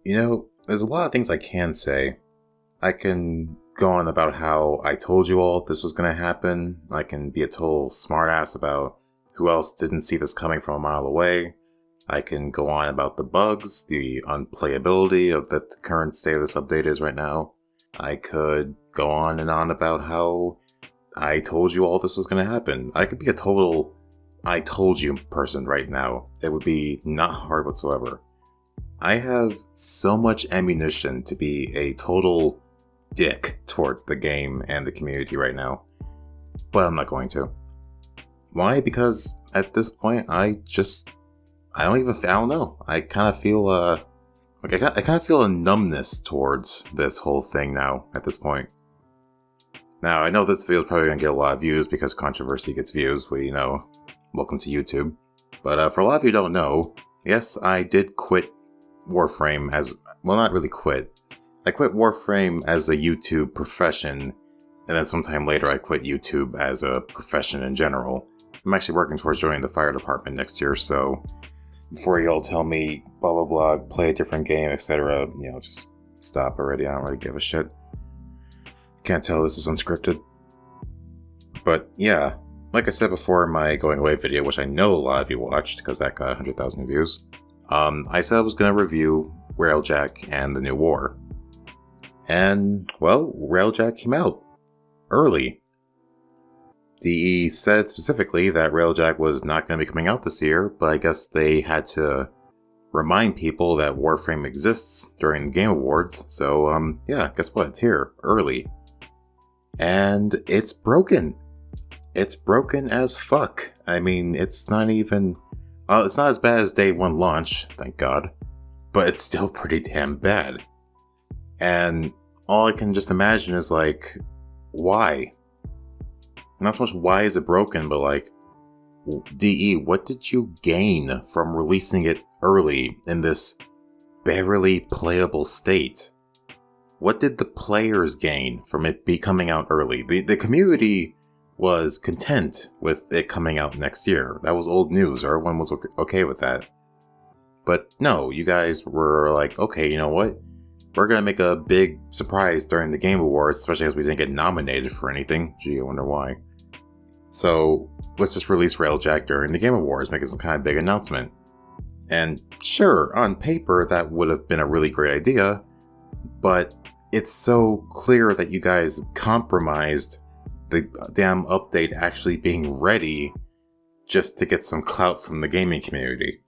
There's a lot of things I can say. I can go on about how I told you all this was going to happen. I can be a total smartass about who else didn't see this coming from a mile away. I can go on about the bugs, the unplayability of the current state of this update is right now. I could go on and on about how I told you all this was going to happen. I could be a total I told you person right now. It would be not hard whatsoever. I have so much ammunition to be a total dick towards the game and the community right now, but I'm not going to. Why? Because at this point, I don't know. I kind of feel I kind of feel a numbness towards this whole thing now at this point. Now I know this video is probably gonna get a lot of views because controversy gets views. Welcome to YouTube. But for a lot of you who don't know, yes, I did quit Warframe not really quit. I quit Warframe as a YouTube profession, and then sometime later I quit YouTube as a profession in general. I'm actually working towards joining the fire department next year, so before y'all tell me blah blah blah, play a different game, etc., just stop already. I don't really give a shit. Can't tell this is unscripted. But yeah, like I said before in my going away video, which I know a lot of you watched because that got 100,000 views, I said I was going to review RailJack and the new war. And, well, RailJack came out early. DE said specifically that RailJack was not going to be coming out this year, but I guess they had to remind people that Warframe exists during the Game Awards, so, yeah, guess what? It's here, early. And it's broken. It's broken as fuck. I mean, it's not as bad as day one launch, thank God, but it's still pretty damn bad. And all I can just imagine is like, why? Not so much why is it broken, but like, DE, what did you gain from releasing it early in this barely playable state? What did the players gain from it coming out early? The community was content with it coming out next year. That was old news. Everyone was okay with that. But no, you guys were like, okay, you know what? We're gonna make a big surprise during the Game Awards, especially as we didn't get nominated for anything. Gee, I wonder why. So, let's just release RailJack during the Game Awards, making some kind of big announcement. And sure, on paper, that would have been a really great idea, but it's so clear that you guys compromised the damn update actually being ready just to get some clout from the gaming community.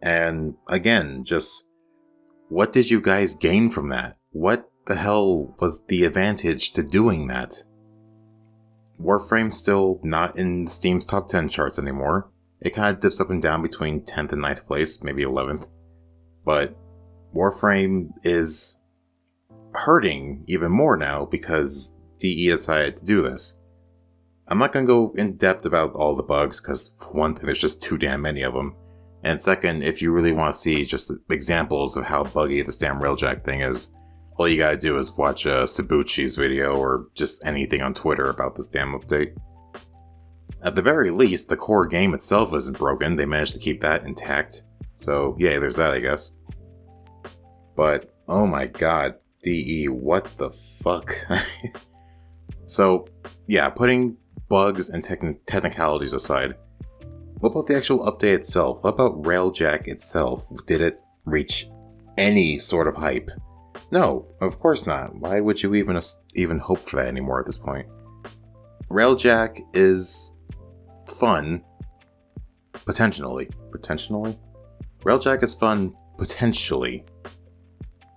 And again, just what did you guys gain from that? What the hell was the advantage to doing that? Warframe's still not in Steam's top 10 charts anymore. It kind of dips up and down between 10th and 9th place, maybe 11th. But Warframe is hurting even more now because DE decided to do this. I'm not going to go in depth about all the bugs because, for one thing, there's just too damn many of them. And second, if you really want to see just examples of how buggy this damn RailJack thing is, all you gotta do is watch Sabuchi's video or just anything on Twitter about this damn update. At the very least, the core game itself isn't broken. They managed to keep that intact. So, yeah, there's that, I guess. But, oh my god, DE, what the fuck? So, yeah, putting bugs and technicalities aside, what about the actual update itself? What about RailJack itself? Did it reach any sort of hype? No, of course not. Why would you even hope for that anymore at this point? RailJack is fun, potentially. RailJack is fun, potentially.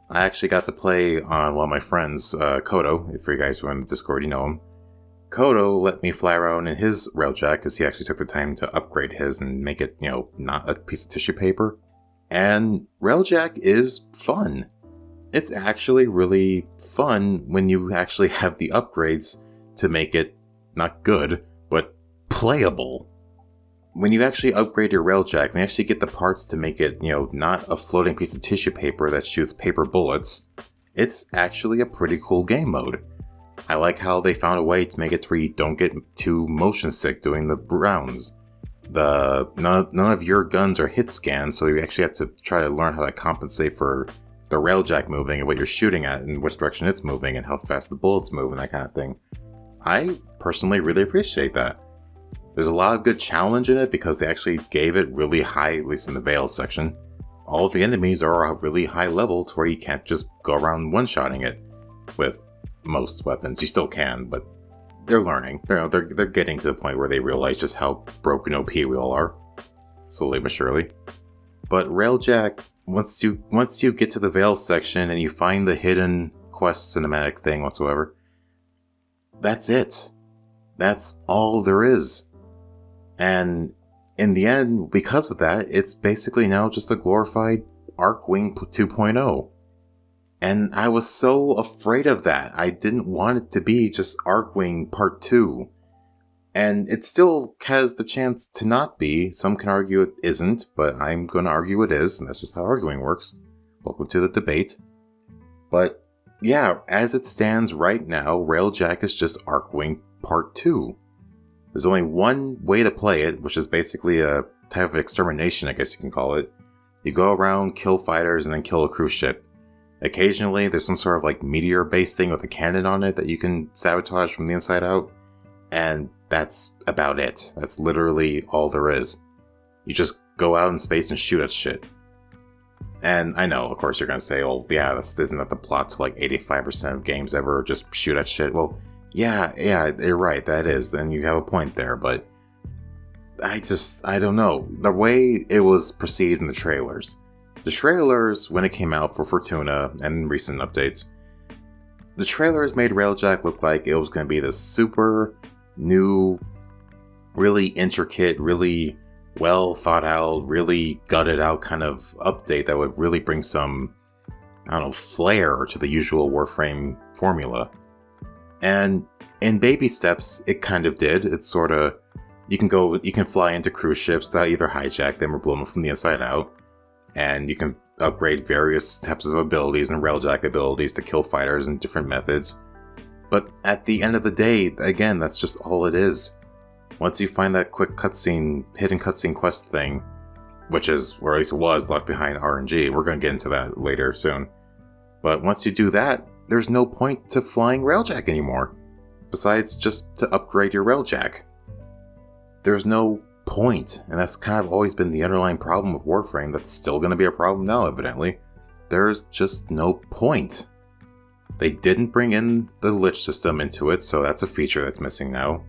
I actually got to play on one of my friends, Kodo. If you guys were in the Discord, you know him. Kodo let me fly around in his RailJack because he actually took the time to upgrade his and make it, not a piece of tissue paper. And RailJack is fun. It's actually really fun when you actually have the upgrades to make it not good, but playable. When you actually upgrade your RailJack, when you actually get the parts to make it, not a floating piece of tissue paper that shoots paper bullets, it's actually a pretty cool game mode. I like how they found a way to make it to where you don't get too motion sick doing the rounds. None of your guns are hit scans, so you actually have to try to learn how to compensate for the RailJack moving and what you're shooting at and which direction it's moving and how fast the bullets move and that kind of thing. I personally really appreciate that. There's a lot of good challenge in it because they actually gave it really high, at least in the Veil section. All of the enemies are a really high level to where you can't just go around one-shotting it with most weapons. You still can, but they're learning. They're getting to the point where they realize just how broken OP we all are. Slowly but surely. But RailJack, once you get to the Veil section and you find the hidden quest cinematic thing whatsoever, that's it. That's all there is. And in the end, because of that, it's basically now just a glorified Arcwing 2.0. And I was so afraid of that. I didn't want it to be just Arcwing Part 2. And it still has the chance to not be. Some can argue it isn't, but I'm going to argue it is, and that's just how arguing works. Welcome to the debate. But yeah, as it stands right now, RailJack is just Arcwing Part 2. There's only one way to play it, which is basically a type of extermination, I guess you can call it. You go around, kill fighters, and then kill a cruise ship. Occasionally, there's some sort of like meteor-based thing with a cannon on it that you can sabotage from the inside out. And that's about it. That's literally all there is. You just go out in space and shoot at shit. And I know, of course, you're going to say, oh, yeah, isn't that the plot to like 85% of games ever, just shoot at shit? Well, yeah, you're right, that is. Then you have a point there, but I don't know. The way it was perceived in the trailers. The trailers, when it came out for Fortuna and recent updates, the trailers made RailJack look like it was going to be this super new, really intricate, really well thought out, really gutted out kind of update that would really bring some, I don't know, flair to the usual Warframe formula. And in baby steps, it kind of did. It's sort of, you can fly into cruise ships that either hijack them or blow them from the inside out. And you can upgrade various types of abilities and RailJack abilities to kill fighters in different methods. But at the end of the day, again, that's just all it is. Once you find that quick cutscene, hidden cutscene quest thing, which is, or at least it was, left behind RNG, we're going to get into that later soon. But once you do that, there's no point to flying RailJack anymore. Besides just to upgrade your RailJack. There's no point, and that's kind of always been the underlying problem with Warframe. That's still going to be a problem now, evidently. There's just no point. They didn't bring in the Lich system into it, so that's a feature that's missing now.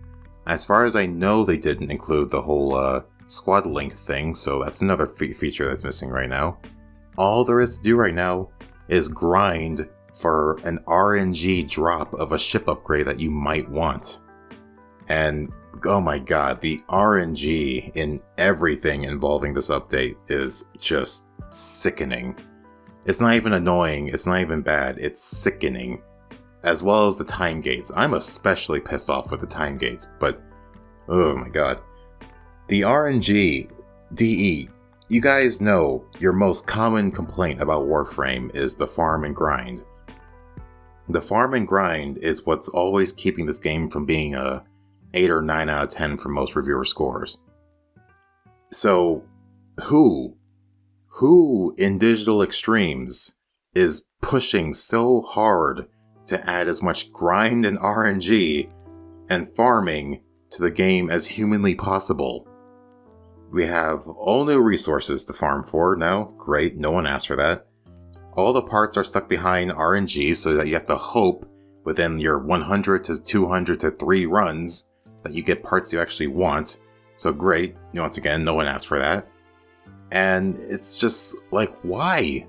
As far as I know, they didn't include the whole squad link thing, so that's another feature that's missing right now. All there is to do right now is grind for an RNG drop of a ship upgrade that you might want. And oh my god, the RNG in everything involving this update is just sickening. It's not even annoying, it's not even bad, it's sickening. As well as the time gates. I'm especially pissed off with the time gates, but oh my god. The RNG, DE, you guys know your most common complaint about Warframe is the farm and grind. The farm and grind is what's always keeping this game from being a 8 or 9 out of 10 for most reviewer scores. So, who in Digital Extremes is pushing so hard to add as much grind and RNG and farming to the game as humanly possible? We have all new resources to farm for now. Great, no one asked for that. All the parts are stuck behind RNG so that you have to hope within your 100 to 200 to 3 runs that you get parts you actually want. So great, once again, no one asked for that. And it's just like, why?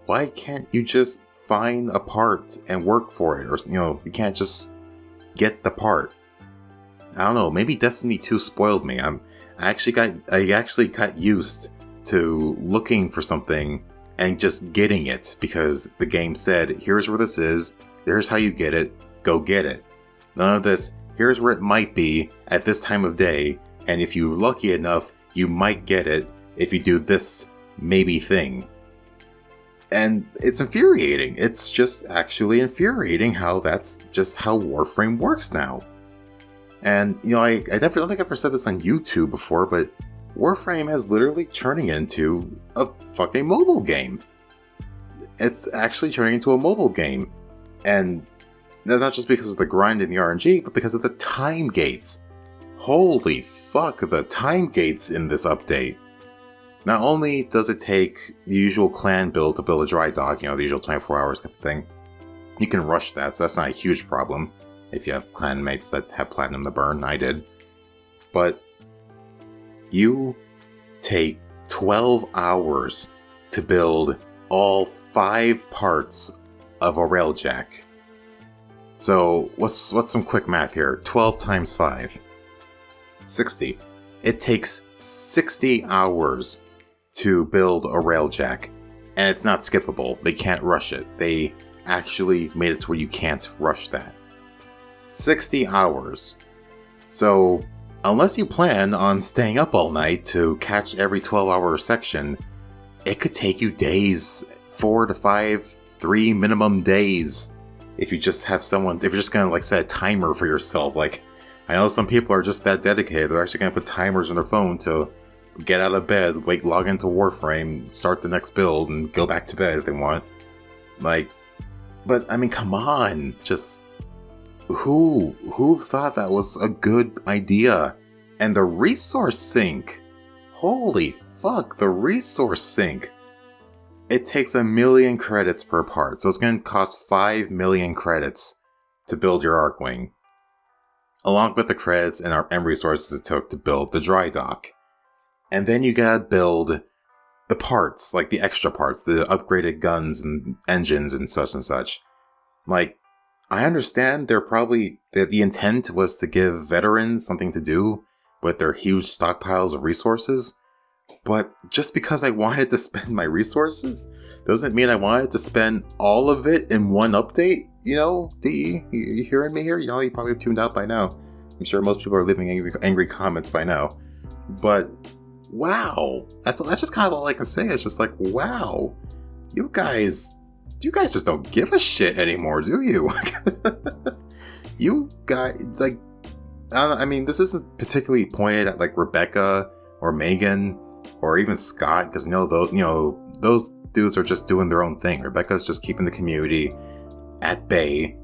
Why can't you just find a part and work for it? Or, you can't just get the part. I don't know, maybe Destiny 2 spoiled me. I actually got used to looking for something and just getting it because the game said, here's where this is, here's how you get it, go get it. None of this, here's where it might be at this time of day, and if you're lucky enough, you might get it if you do this maybe thing. And it's infuriating. It's just actually infuriating how that's just how Warframe works now. And, I never don't think I've ever said this on YouTube before, but Warframe has literally turning into a fucking mobile game. It's actually turning into a mobile game. And that's not just because of the grind and the RNG, but because of the time gates. Holy fuck, the time gates in this update. Not only does it take the usual clan build to build a dry dock, the usual 24 hours kind of thing. You can rush that, so that's not a huge problem. If you have clanmates that have platinum to burn, I did. But you take 12 hours to build all 5 parts of a RailJack. So what's some quick math here? 12 times 5. 60. It takes 60 hours to build a RailJack. And it's not skippable. They can't rush it. They actually made it to where you can't rush that. 60 hours. So, unless you plan on staying up all night to catch every 12-hour section, it could take you days, 4 to 5, 3 minimum days. If you just have someone, if you're just gonna set a timer for yourself. I know some people are just that dedicated. They're actually gonna put timers on their phone to get out of bed, log into Warframe, start the next build, and go back to bed if they want. But I mean, come on, just who thought that was a good idea? And the resource sink, holy fuck, the resource sink. It takes 1 million credits per part, so it's going to cost 5 million credits to build your Arcwing, along with the credits and resources it took to build the dry dock. And then you gotta build the parts, the extra parts, the upgraded guns and engines and such. I understand the intent was to give veterans something to do with their huge stockpiles of resources, but just because I wanted to spend my resources doesn't mean I wanted to spend all of it in one update. D, you hearing me here? You probably tuned out by now. I'm sure most people are leaving angry comments by now. But wow, that's just kind of all I can say. It's just wow, you guys just don't give a shit anymore, do you? You guys, I mean, this isn't particularly pointed at Rebecca or Megan or even Scott, because those dudes are just doing their own thing. Rebecca's just keeping the community at bay.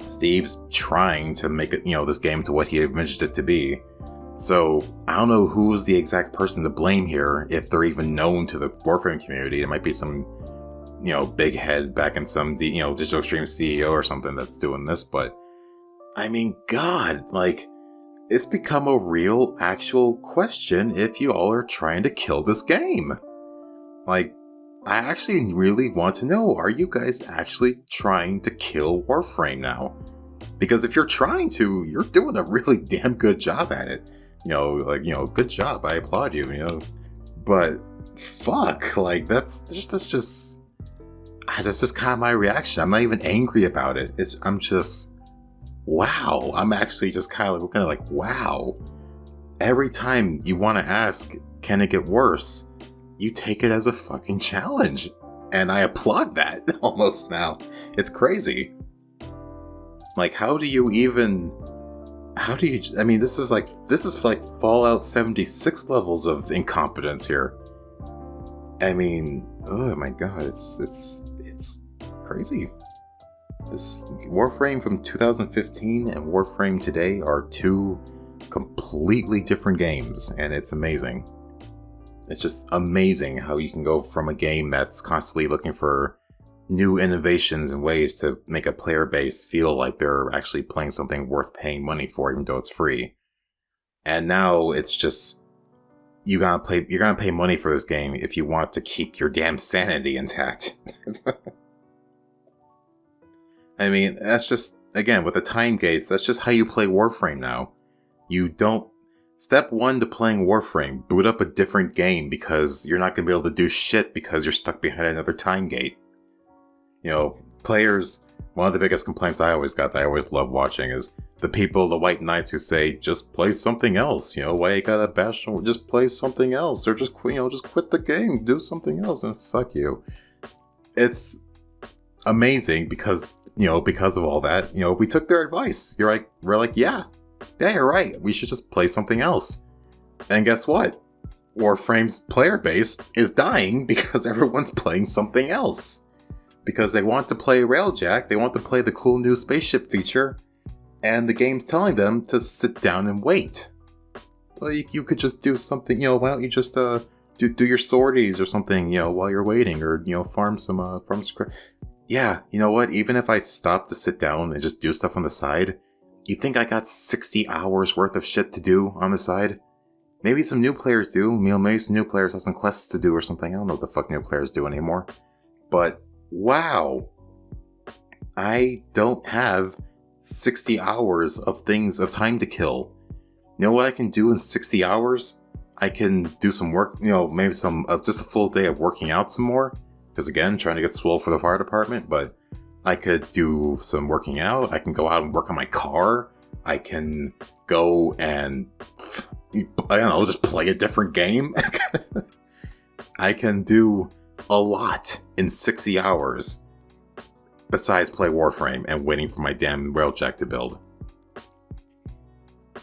Steve's trying to make it, this game to what he envisioned it to be. So I don't know who's the exact person to blame here, if they're even known to the Warframe community. It might be some, big head back in some, Digital Extreme CEO or something that's doing this. But I mean, God, it's become a real, actual question if you all are trying to kill this game. I actually really want to know, are you guys actually trying to kill Warframe now? Because if you're trying to, you're doing a really damn good job at it. Good job, I applaud you, But, fuck, that's just kind of my reaction. I'm not even angry about it. I'm just, wow. I'm actually just kind of looking at wow. Every time you want to ask, can it get worse? You take it as a fucking challenge. And I applaud that almost now. It's crazy. I mean, this is Fallout 76 levels of incompetence here. I mean, oh my god, it's crazy. This Warframe from 2015 and Warframe today are 2 completely different games, and it's amazing. It's just amazing how you can go from a game that's constantly looking for new innovations and ways to make a player base feel like they're actually playing something worth paying money for, even though it's free. And now it's just, you're gonna pay money for this game if you want to keep your damn sanity intact. I mean, that's just, again, with the time gates, that's just how you play Warframe now. You don't, step 1 to playing Warframe, boot up a different game, because you're not gonna be able to do shit because you're stuck behind another time gate. Players, one of the biggest complaints I always got that I always love watching is the people, the white knights who say, just play something else. Why you gotta bash them? Just play something else. Or just quit the game, do something else, and fuck you. It's amazing because of all that. We took their advice. We're like, yeah, Yeah, you're right. We should just play something else. And guess what? Warframe's player base is dying because everyone's playing something else. Because they want to play RailJack, they want to play the cool new spaceship feature, and the game's telling them to sit down and wait. Well, you could just do something, why don't you just do your sorties or something, while you're waiting, or, farm some script. Yeah, you know what? Even if I stop to sit down and just do stuff on the side, you think I got 60 hours worth of shit to do on the side? Maybe some new players do. Maybe some new players have some quests to do or something. I don't know what the fuck new players do anymore. But, wow. I don't have 60 hours of time to kill. You know what I can do in 60 hours? I can do some work, maybe some, just a full day of working out some more. Because again, trying to get swole for the fire department, but I could do some working out. I can go out and work on my car. I can go and, I don't know, just play a different game. I can do a lot in 60 hours. Besides play Warframe and waiting for my damn RailJack to build.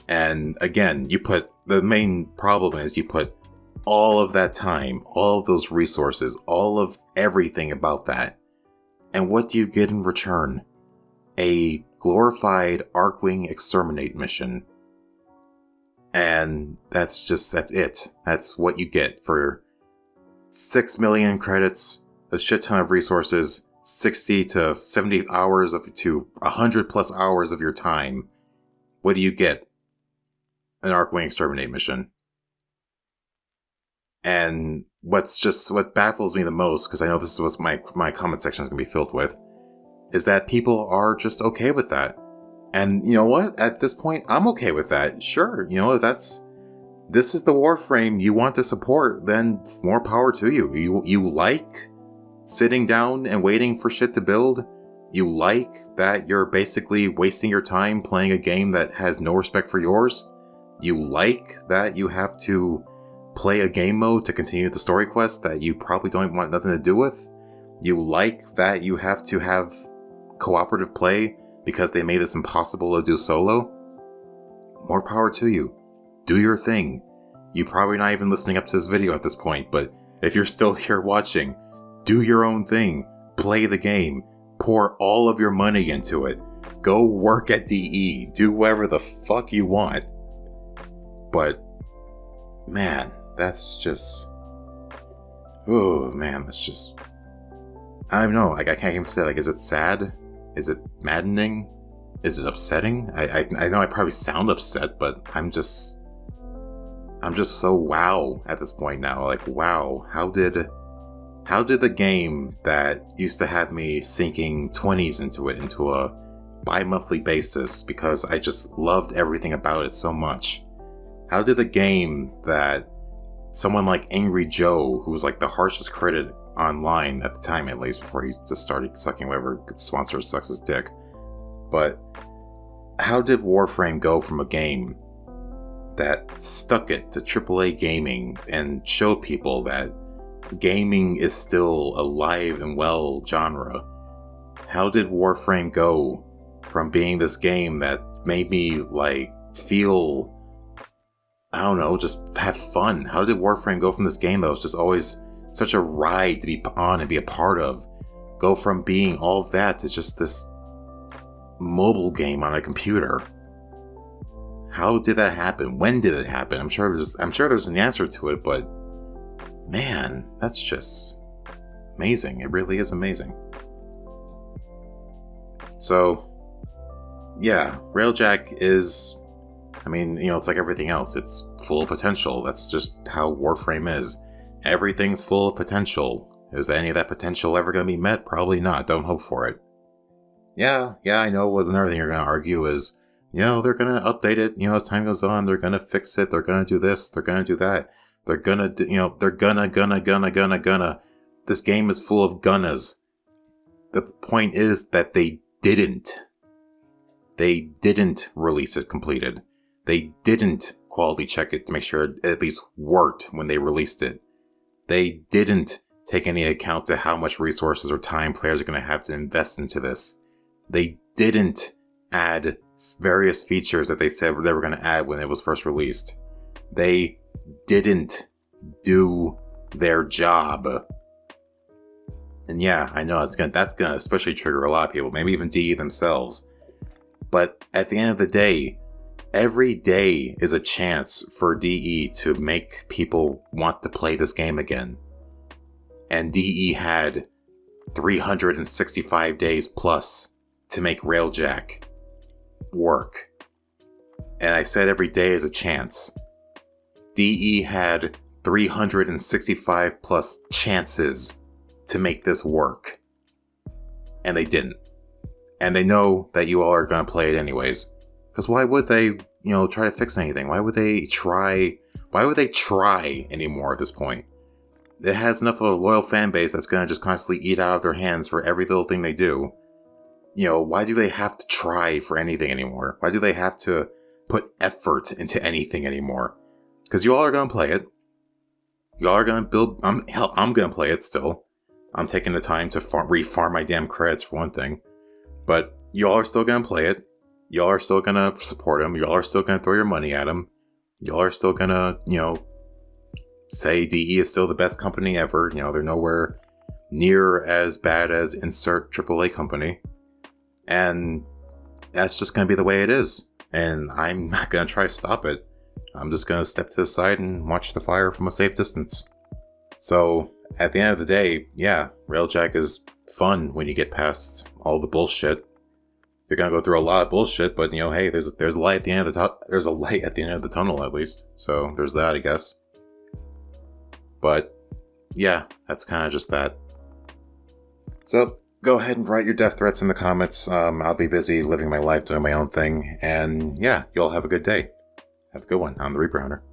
And again, the main problem is you put all of that time, all of those resources, all of everything about that. And what do you get in return? A glorified Archwing exterminate mission. And that's it. That's what you get for 6 million credits, a shit ton of resources, 60 to 70 hours to 100 plus hours of your time. What do you get? An Archwing exterminate mission. And what baffles me the most, because I know this is what my comment section is going to be filled with, is that people are just okay with that. And you know what? At this point, I'm okay with that. Sure, this is the Warframe you want to support, then more power to you. You like sitting down and waiting for shit to build? You like that you're basically wasting your time playing a game that has no respect for yours? You like that you have to play a game mode to continue the story quest that you probably don't want nothing to do with? You like that you have to have cooperative play because they made this impossible to do solo? More power to you. Do your thing. You're probably not even listening up to this video at this point, but if you're still here watching, do your own thing. Play the game. Pour all of your money into it. Go work at DE. Do whatever the fuck you want. But, man, that's just... Oh, man, that's just... I don't know, I can't even say, is it sad? Is it maddening? Is it upsetting? I know I probably sound upset, but I'm just so wow at this point now. Wow, how did the game that used to have me sinking 20s into a bi-monthly basis because I just loved everything about it so much, how did the game that someone like Angry Joe, who was the harshest critic online at the time, at least before he just started sucking whatever sponsor sucks his dick, but how did Warframe go from a game that stuck it to AAA gaming and showed people that gaming is still a live and well genre? How did Warframe go from being this game that made me feel, I don't know, just have fun? How did Warframe go from this game that was just always such a ride to be on and be a part of, go from being all of that to just this mobile game on a computer? How did that happen? When did it happen? I'm sure there's an answer to it, but man, that's just amazing. It really is amazing. So, yeah, RailJack is, it's like everything else. It's full of potential. That's just how Warframe is. Everything's full of potential. Is any of that potential ever going to be met? Probably not. Don't hope for it. Yeah, I know another thing you're going to argue is, they're going to update it, as time goes on, they're going to fix it, they're going to do this, they're going to do that, they're going to do, they're gonna. This game is full of gunnas. The point is that they didn't release it completed. They didn't quality check it to make sure it at least worked when they released it. They didn't take any account to how much resources or time players are going to have to invest into this. They didn't add various features that they said they were going to add when it was first released. They didn't do their job. And yeah, I know that's gonna especially trigger a lot of people, maybe even DE themselves. But at the end of the day, every day is a chance for DE to make people want to play this game again. And DE had 365 days plus to make RailJack work. And I said every day is a chance. DE had 365 plus chances to make this work. And they didn't. And they know that you all are going to play it anyways. Because why would they, try to fix anything? Why would they try anymore at this point? It has enough of a loyal fan base that's going to just constantly eat out of their hands for every little thing they do. Why do they have to try for anything anymore? Why do they have to put effort into anything anymore? Because you all are going to play it. You all are going to build... I'm going to play it still. I'm taking the time to re-farm my damn credits for one thing. But you all are still going to play it. You all are still going to support him. You all are still going to throw your money at him. You all are still going to, say DE is still the best company ever. They're nowhere near as bad as insert AAA company. And that's just going to be the way it is. And I'm not going to try to stop it. I'm just going to step to the side and watch the fire from a safe distance. So, at the end of the day, yeah, RailJack is fun when you get past all the bullshit. You're going to go through a lot of bullshit, but, hey, there's a light at the end of there's a light at the end of the tunnel, at least. So, there's that, I guess. But, yeah, that's kind of just that. So, go ahead and write your death threats in the comments. I'll be busy living my life doing my own thing. And, yeah, you all have a good day. Have a good one. I'm the Reaper Hunter.